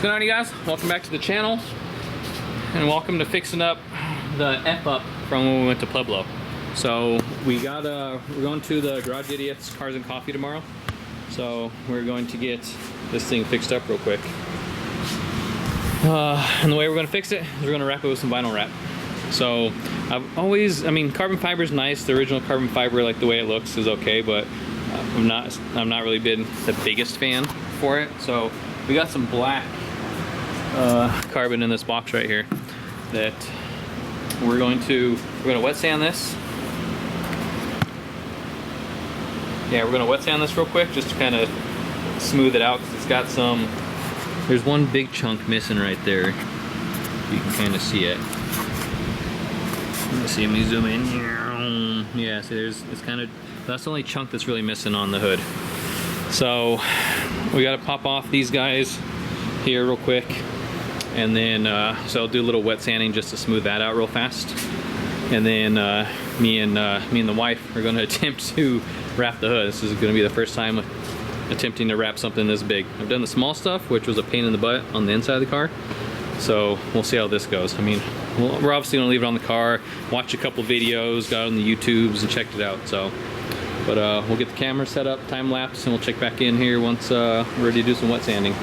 going on, you guys? Welcome back to the channel, and welcome to fixing up the F-up from when we went to Pueblo. So we're going to the Garage Idiots Cars and Coffee tomorrow. So we're going to get this thing fixed up real quick. And the way we're going to fix it is we're going to wrap it with some vinyl wrap. So I mean, carbon fiber is nice. The original carbon fiber, like the way it looks, is okay, but I'm not really been the biggest fan for it. So we got some black carbon in this box right here that we're going to wet sand this. Yeah, we're going to wet sand this real quick just to kind of smooth it out, because it's got some, there's one big chunk missing right there. You can kind of see it. Let me zoom in. Yeah, see, it's kind of, that's the only chunk that's really missing on the hood. So we got to pop off these guys here real quick, and then so I'll do a little wet sanding just to smooth that out real fast, and then me and the wife are going to attempt to wrap the hood. This is going to be the first time attempting to wrap something this big. I've done the small stuff, which was a pain in the butt on the inside of the car, so we'll see how this goes. I mean, we're obviously going to leave it on the car, watch a couple videos, got on the YouTubes and checked it out. So, but we'll get the camera set up, time lapse, and we'll check back in here once we're ready to do some wet sanding.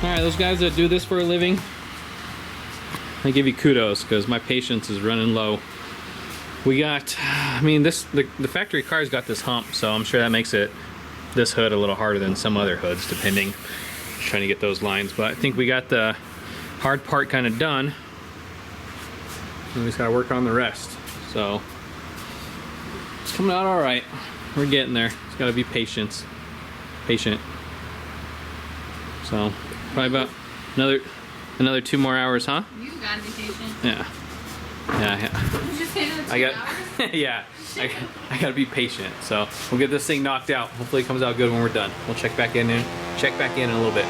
Alright, those guys that do this for a living, I give you kudos, because my patience is running low. We got, I mean, the factory car's got this hump, so I'm sure that makes this hood a little harder than some other hoods, depending. Just trying to get those lines, but I think we got the hard part kind of done. We just gotta work on the rest. So it's coming out all right. We're getting there. It's gotta be patient. So probably about another 2 more hours, huh? You gotta be patient. Yeah. You just say that 2 hours? Yeah. I gotta be patient. So we'll get this thing knocked out. Hopefully it comes out good when we're done. We'll check back in in a little bit.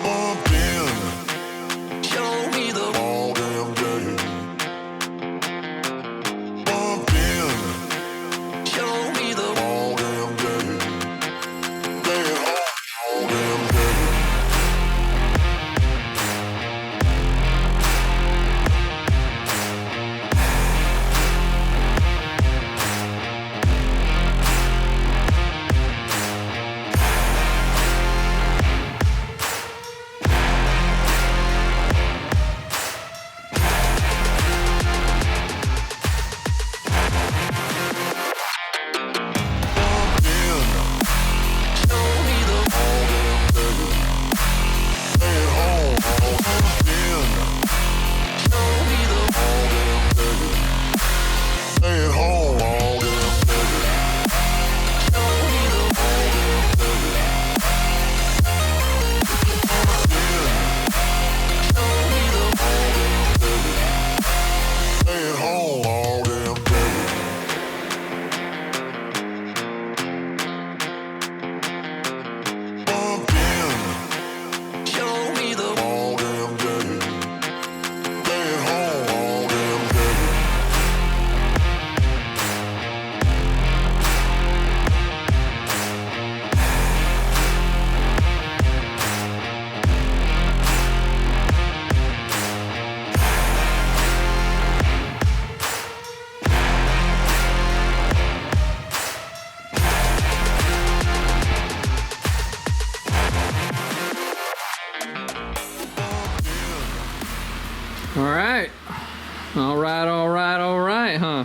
right, huh?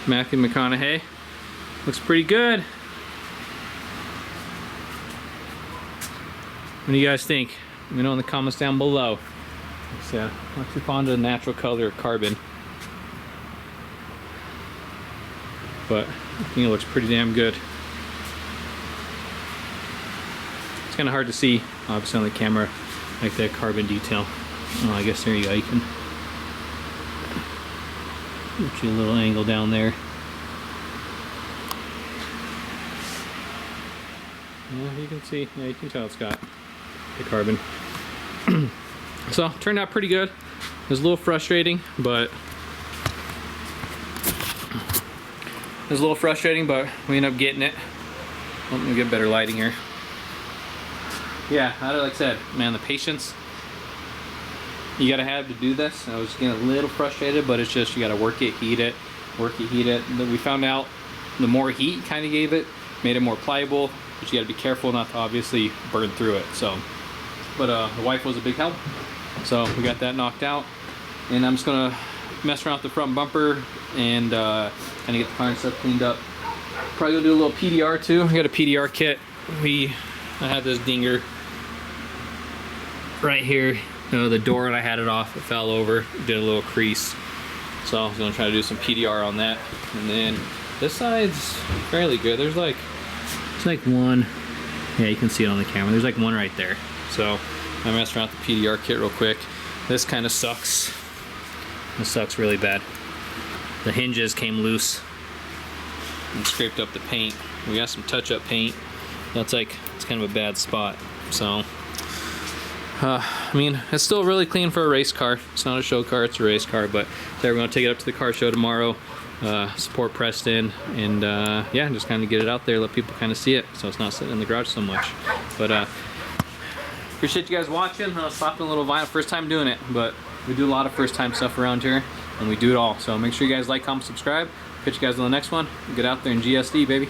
Matthew McConaughey. Looks pretty good. What do you guys think? Let me know in the comments down below. So, not too fond of natural color or carbon. But I think it looks pretty damn good. It's kind of hard to see, obviously, on the camera, like that carbon detail. Oh, I guess there you go. You can get you a little angle down there. Yeah, you can see. Yeah, you can tell it's got the carbon. So, turned out pretty good. It was a little frustrating, but we ended up getting it. Let me get better lighting here. Yeah, like I said, man, the patience you gotta have to do this. I was getting a little frustrated, but it's just you gotta work it, heat it. Then we found out the more heat kind of gave it, made it more pliable, but you gotta be careful not to obviously burn through it. So, but the wife was a big help. So we got that knocked out, and I'm just gonna mess around with the front bumper and kind of get the car and stuff cleaned up. Probably gonna do a little PDR too. I got a PDR kit. I have this dinger right here. The door when I had it off, it fell over, did a little crease. So I was gonna try to do some PDR on that. And then this side's fairly good. There's like one. Yeah, you can see it on the camera. There's like one right there. So I messed around with the PDR kit real quick. This kind of sucks. This sucks really bad. The hinges came loose and scraped up the paint. We got some touch-up paint. It's kind of a bad spot. So, I mean, it's still really clean for a race car. It's not a show car, it's a race car. But we're gonna take it up to the car show tomorrow. Support Preston, and yeah, just kind of get it out there, let people kind of see it, so it's not sitting in the garage so much. But appreciate you guys watching. Slapping a little vinyl, first time doing it, but we do a lot of first time stuff around here, and we do it all. So make sure you guys like, comment, subscribe. Catch you guys on the next one. Get out there in GSD, baby.